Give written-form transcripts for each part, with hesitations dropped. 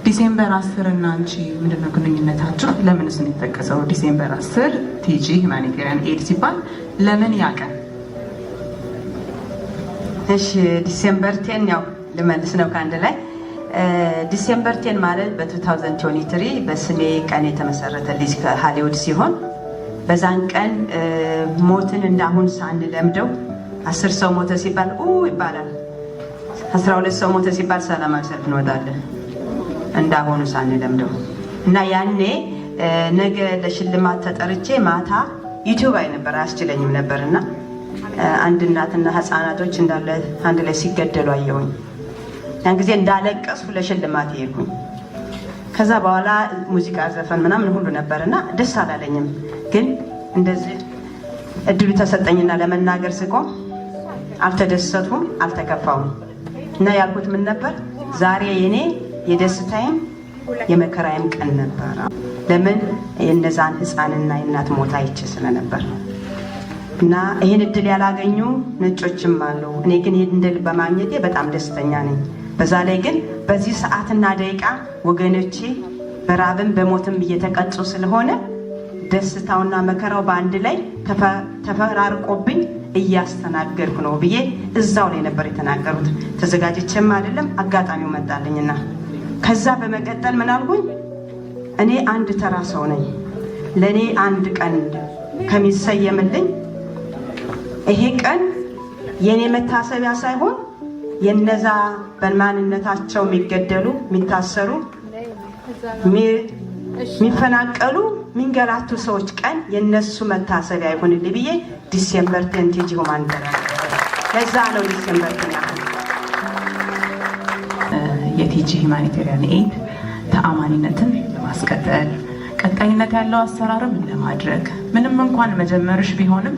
ዲሴምበር 10 እና አንቺ ምንድነው ግንኙነታችሁ? ለምንስ ነው የተጠቀሰው? ዲሴምበር 10 ቲጂ ሁማኒቴሪያን ኤድ ሲባል ለምን ያቀን? እሺ ዲሴምበር 10 ያው ለመልስ ነው ካንድ ላይ ዲሴምበር 10 ማለት በ2023 በስሜ ቀን የተመሰረተ ልጅ ከሃሊውድ ሲሆን በዛን ቀን ሞትን እንዳሁን ሳንለምደው 10 ሰው ሞተ ሲባል ይባላል፣ 12 ሰው ሞተ ሲባል ሰላማዊ ሰልፍ እንወጣለን እንዳሁኑ ሳንለምደው እና ያኔ ነገ ለሽልማት ተጠርቼ ማታ ዩቲዩብ አይ ነበር አያስችለኝም ነበርና አንድ እናትና ህፃናቶች እንዳለ አንድ ላይ ሲገደሉ አየሁኝ። ያን ጊዜ እንዳለቀሱ ለሽልማት ይሄድኩኝ። ከዛ በኋላ ሙዚቃ ዘፈን ምናምን ሁሉ ነበርና ደስ አላለኝም። ግን እንደዚህ እድሉ ተሰጠኝና ለመናገር ስቆም አልተደሰቱም፣ አልተከፋውም እና ያልኩት ምን ነበር? ዛሬ የኔ የደስታዬም የመከራዬም ቀን ነበር። ለምን የነዛን ህፃንና የእናት ሞት አይቼ ስለነበር እና ይሄን እድል ያላገኙ ነጮችም አሉ። እኔ ግን ይሄን እድል በማግኘቴ በጣም ደስተኛ ነኝ። በዛ ላይ ግን በዚህ ሰዓትና ደቂቃ ወገኖቼ በራብም በሞትም እየተቀጡ ስለሆነ ደስታውና መከራው በአንድ ላይ ተፈራርቆብኝ እያስተናገርኩ ነው ብዬ እዛው ላይ ነበር የተናገሩት። ተዘጋጅቼም አይደለም አጋጣሚው መጣልኝና ከዛ በመቀጠል ምን አልኩኝ? እኔ አንድ ተራ ሰው ነኝ። ለኔ አንድ ቀን ከሚሰየምልኝ ይሄ ቀን የኔ መታሰቢያ ሳይሆን የነዛ በማንነታቸው የሚገደሉ፣ የሚታሰሩ፣ የሚፈናቀሉ፣ የሚንገላቱ ሰዎች ቀን የነሱ መታሰቢያ ይሁንልኝ ብዬ ዲሴምበር 10 ቲጂ ሁማኒቴሪያን ለዛ ነው ዲሴምበር 10 የቲጂ ሁማኒቴሪያን ኤድ ተአማኒነትን ለማስቀጠል ቀጣይነት ያለው አሰራርም ለማድረግ ምንም እንኳን መጀመርሽ ቢሆንም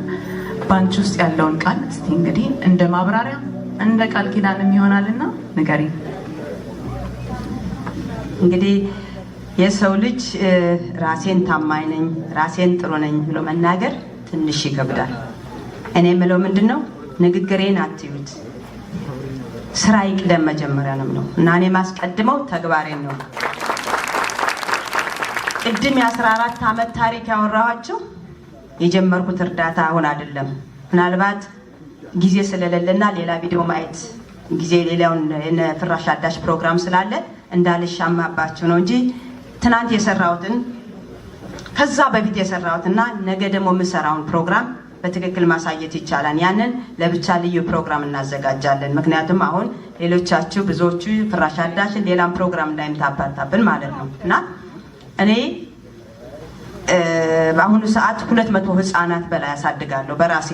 ባንቺ ውስጥ ያለውን ቃል እስቲ እንግዲህ እንደ ማብራሪያ እንደ ቃል ኪዳንም ይሆናልና ንገሪ። እንግዲህ የሰው ልጅ ራሴን ታማኝ ነኝ፣ ራሴን ጥሩ ነኝ ብሎ መናገር ትንሽ ይከብዳል። እኔ የምለው ምንድነው? ንግግሬን አትዩት፣ ስራ ይቅደም መጀመሪያ ነው እና እኔ ማስቀድመው ተግባሬን ነው። ቅድም የ14 ዓመት ታሪክ ያወራኋቸው የጀመርኩት እርዳታ አሁን አይደለም። ምናልባት ጊዜ ስለሌለና ሌላ ቪዲዮ ማየት ጊዜ ሌላውን ፍራሽ አዳሽ ፕሮግራም ስላለ እንዳልሻማባቸው ነው እንጂ ትናንት የሰራሁትን ከዛ በፊት የሰራሁትና ነገ ደግሞ የምሰራውን ፕሮግራም በትክክል ማሳየት ይቻላል። ያንን ለብቻ ልዩ ፕሮግራም እናዘጋጃለን። ምክንያቱም አሁን ሌሎቻችሁ ብዙዎቹ ፍራሽ አዳሽን ሌላም ፕሮግራም እንዳይምታባታብን ማለት ነው እና እኔ በአሁኑ ሰዓት 200 ህፃናት በላይ ያሳድጋለሁ በራሴ።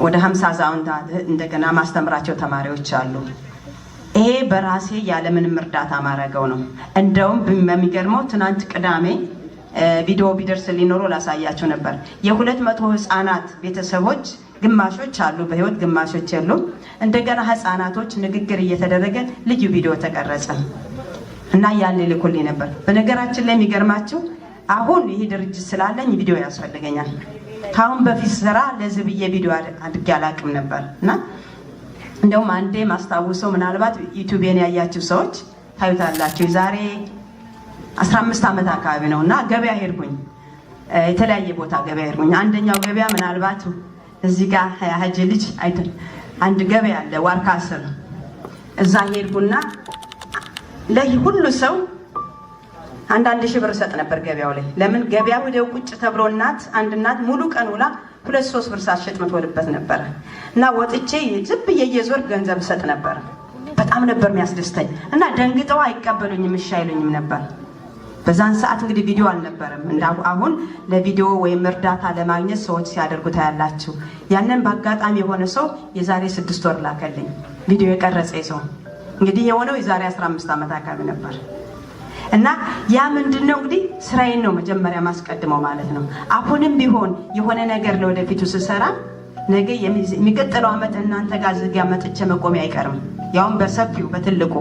ወደ 50 አዛውንት እንደገና ማስተምራቸው ተማሪዎች አሉ። ይሄ በራሴ ያለምንም እርዳታ ማረገው ነው። እንደውም በሚገርመው ትናንት ቅዳሜ ቪዲዮ ቢደርስ ሊኖሩ ላሳያቸው ነበር። የ200 ህፃናት ቤተሰቦች ግማሾች አሉ በህይወት ግማሾች የሉም። እንደገና ህፃናቶች ንግግር እየተደረገ ልዩ ቪዲዮ ተቀረጸ እና ያን ልኮልኝ ነበር። በነገራችን ላይ የሚገርማችሁ አሁን ይሄ ድርጅት ስላለኝ ቪዲዮ ያስፈልገኛል። ካሁን በፊት ስራ ለዚህ ብዬ ቪዲዮ አድርጌ አላቅም ነበር እና እንደውም አንዴ ማስታወሰው ምናልባት ዩቲዩብን ያያችሁ ሰዎች ታዩታላችሁ። ዛሬ 15 ዓመት አካባቢ ነውና ገበያ ሄድኩኝ። የተለያየ ቦታ ገበያ ሄድኩኝ። አንደኛው ገበያ ምናልባት እዚህ ጋር ሀጂ ልጅ አይተን አንድ ገበያ አለ ዋርካ ስር። እዛ ሄድኩና ለሁሉ ሰው አንዳንድ ሺህ ብር ሰጥ ነበር ገበያው ላይ። ለምን ገበያው ወደው ቁጭ ተብሎ አንድ እናት ሙሉ ቀን ውላ 2-3 ብር ሳትሸጥ የምትወልበት ነበር እና ወጥቼ ዝም ብዬ እየዞርኩ ገንዘብ ሰጥ ነበር። በጣም ነበር የሚያስደስተኝ እና ደንግጠው አይቀበሉኝም፣ እሺ አይሉኝም ነበር። በዛን ሰዓት እንግዲህ ቪዲዮ አልነበረም። አሁን ለቪዲዮ ወይም እርዳታ ለማግኘት ሰዎች ሲያደርጉት ያላችሁ። ያንን በአጋጣሚ የሆነ ሰው የዛሬ 6 ወር ላከልኝ ቪዲዮ የቀረጸ ሰው። እንግዲህ የሆነው የዛሬ 15 ዓመት አካባቢ ነበር እና ያ ምንድነው እንግዲህ ስራዬን ነው መጀመሪያ ማስቀድመው ማለት ነው። አሁንም ቢሆን የሆነ ነገር ለወደፊቱ ስሰራ ነገ የሚቀጥለው ዓመት እናንተ ጋር ዝጋ መጥቼ መቆሜ አይቀርም። ያውም በሰፊው በትልቁ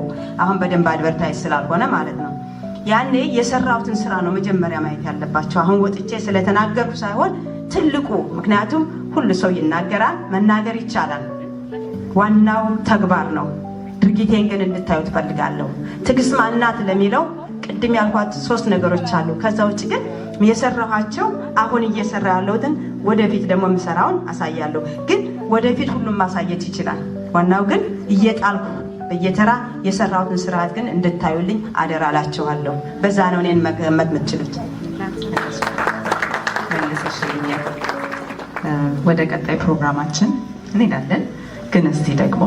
አሁን በደንብ አድቨርታይዝ ስላልሆነ ማለት ነው። ያኔ የሰራሁትን ስራ ነው መጀመሪያ ማየት ያለባቸው። አሁን ወጥቼ ስለተናገርኩ ሳይሆን ትልቁ ምክንያቱም ሁሉ ሰው ይናገራል፣ መናገር ይቻላል። ዋናው ተግባር ነው። ድርጊቴን ግን እንድታዩ ትፈልጋለሁ። ትዕግስት ማናት ለሚለው ቅድም ያልኳት 3 ነገሮች አሉ። ከዛ ውጭ ግን የሰራኋቸው አሁን እየሰራ ያለሁትን ወደፊት ደግሞ የምሰራውን አሳያለሁ። ግን ወደፊት ሁሉም ማሳየት ይችላል። ዋናው ግን እየጣልኩ በየተራ የሰራሁትን ስርዓት ግን እንድታዩልኝ አደራላችኋለሁ። በዛ ነው እኔን መገመት የምትችሉት። ወደ ቀጣይ ፕሮግራማችን እንሄዳለን። ግን እስቲ ደግሞ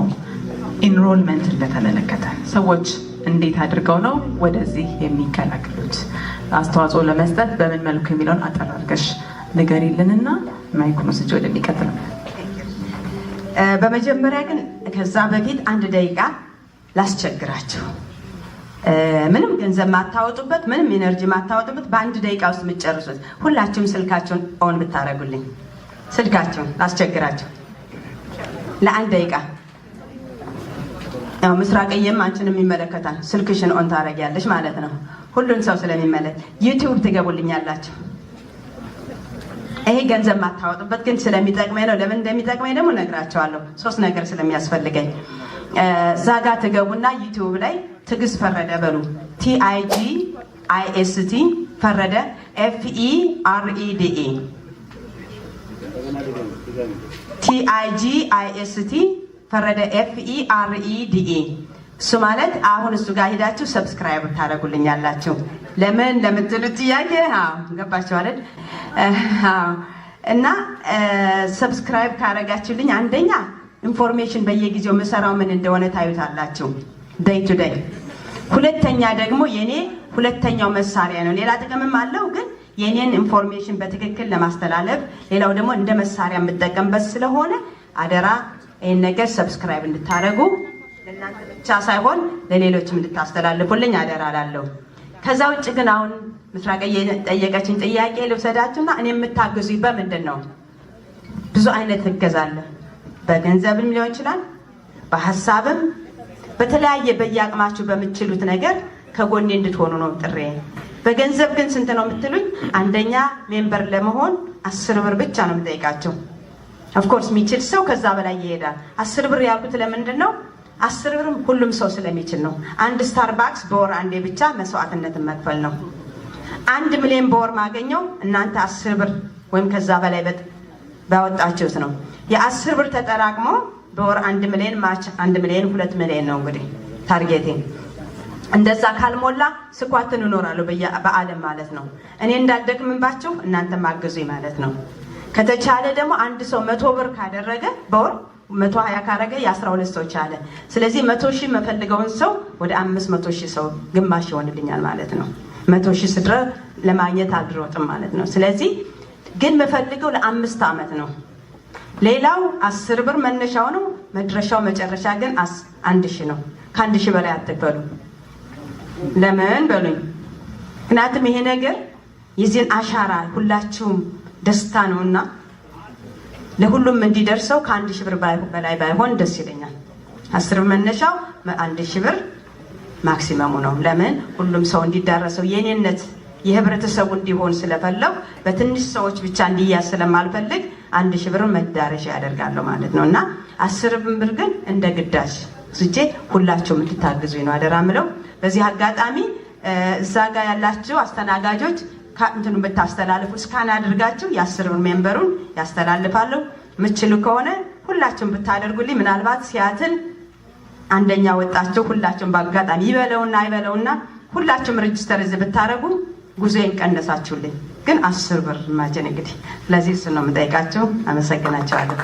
ኢንሮልመንትን በተመለከተ ሰዎች እንዴት አድርገው ነው ወደዚህ የሚቀላቀሉት? አስተዋጽኦ ለመስጠት በምን መልኩ የሚለውን አጠር አድርገሽ ንገሪልንና ማይኩን ወስጄ ወደሚቀጥለው። በመጀመሪያ ግን ከዛ በፊት 1 ደቂቃ ላስቸግራችሁ። ምንም ገንዘብ ማታወጡበት፣ ምንም ኢነርጂ ማታወጡበት፣ በ1 ደቂቃ ውስጥ የምትጨርሱት ሁላችሁም ስልካችሁን ኦን ብታደርጉልኝ። ስልካችሁን ላስቸግራችሁ ለ1 ደቂቃ። ያው ምስራቅዬም አንቺንም ይመለከታል። ስልክሽን ኦን ታደርጊያለሽ ማለት ነው። ሁሉን ሰው ስለሚመለክ ዩቲዩብ ትገቡልኛላችሁ። ይሄ ገንዘብ ማታወጡበት ግን ስለሚጠቅመኝ ነው። ለምን እንደሚጠቅመኝ ደግሞ ነግራቸዋለሁ። 3 ነገር ስለሚያስፈልገኝ እዛ ጋር ትገቡና ዩቲዩብ ላይ ትዕግስት ፈረደ በሉ። TIGIST ፈረደ FEREDE TIGIST ፈረደ FEREDE። እሱ ማለት አሁን እሱ ጋር ሄዳችሁ ሰብስክራይብ ታደርጉልኛላችሁ። ለምን ለምትሉት ጥያቄ ገባችሁ አይደል? እና ሰብስክራይብ ካደረጋችሁልኝ አንደኛ ኢንፎርሜሽን በየጊዜው የምሰራው ምን እንደሆነ ታዩታላችሁ ዴይ ቱ ዴይ። ሁለተኛ ደግሞ የኔ ሁለተኛው መሳሪያ ነው። ሌላ ጥቅምም አለው ግን የኔን ኢንፎርሜሽን በትክክል ለማስተላለፍ ሌላው ደግሞ እንደ መሳሪያ የምጠቀምበት ስለሆነ አደራ ይሄን ነገር ሰብስክራይብ እንድታደርጉ ለእናንተ ብቻ ሳይሆን ለሌሎችም እንድታስተላልፉልኝ አደራ እላለሁ። ከዛ ውጭ ግን አሁን ምስራቅዬ ጠየቀችኝ ጥያቄ ልውሰዳችሁና እኔ የምታግዙኝ በምንድን ነው? ብዙ አይነት እገዛ አለ። በገንዘብም ሊሆን ይችላል፣ በሀሳብም፣ በተለያየ በየአቅማችሁ በምትችሉት ነገር ከጎኔ እንድትሆኑ ነው ጥሬ። በገንዘብ ግን ስንት ነው የምትሉኝ? አንደኛ ሜምበር ለመሆን 10 ብር ብቻ ነው የምጠይቃቸው። ኦፍኮርስ የሚችል ሰው ከዛ በላይ ይሄዳል። 10 ብር ያልኩት ለምንድን ነው? 10 ብር ሁሉም ሰው ስለሚችል ነው። አንድ ስታርባክስ በወር አንዴ ብቻ መስዋዕትነትን መክፈል ነው። 1 ሚሊዮን በወር ማገኘው እናንተ 10 ብር ወይም ከዛ በላይ ባወጣችሁት ነው። የ10 ብር ተጠራቅሞ በወር 1 ሚሊዮን ማች 1 ሚሊዮን 2 ሚሊዮን ነው እንግዲህ ታርጌቴ። እንደዛ ካልሞላ ስኳትን እኖራለሁ በዓለም ማለት ነው። እኔ እንዳልደክምባችሁ እናንተ ማገዙኝ ማለት ነው። ከተቻለ ደግሞ አንድ ሰው 100 ብር ካደረገ በወር 120 ካረገ የ12 ሰው ቻለ። ስለዚህ 100,000 መፈልገውን ሰው ወደ 500,000 ሰው ግማሽ ይሆንልኛል ማለት ነው። 100,000 ስድረ ለማግኘት አልሮጥም ማለት ነው። ስለዚህ ግን መፈልገው ለ5 ዓመት ነው። ሌላው 10 ብር መነሻው ነው። መድረሻው መጨረሻ ግን 1,000 ነው። ከ1,000 በላይ አትክፈሉ። ለምን በሉኝ? ምክንያቱም ይሄ ነገር የዚህን አሻራ ሁላችሁም ደስታ ነውና ለሁሉም እንዲደርሰው ከ1,000 ብር በላይ ባይሆን ደስ ይለኛል። 10 ብር መነሻው 1,000 ብር ማክሲመሙ ነው። ለምን ሁሉም ሰው እንዲዳረሰው የኔነት የህብረተሰቡ እንዲሆን ስለፈለግ በትንሽ ሰዎች ብቻ እንዲያዝ ስለማልፈልግ 1,000 ብር መዳረሻ ያደርጋለሁ ማለት ነው። እና 10 ብር ግን እንደ ግዳጅ ስጄ ሁላችሁም እንድታግዙኝ ነው አደራ ምለው። በዚህ አጋጣሚ እዛ ጋር ያላችሁ አስተናጋጆች እንትኑ ብታስተላልፉ ስካን አድርጋችሁ የ10 ብር ሜምበሩን ያስተላልፋለሁ። ምችሉ ከሆነ ሁላችሁም ብታደርጉልኝ ምናልባት ሲያትል አንደኛ ወጣችሁ ሁላችሁም በአጋጣሚ ይበለውና አይበለውና ሁላችሁም ሬጅስተር እዚህ ብታረጉ ጉዞዬን ቀነሳችሁልኝ። ግን 10 ብር ማጀን እንግዲህ ስለዚህ እሱ ነው የምጠይቃችሁ። አመሰግናችኋለሁ።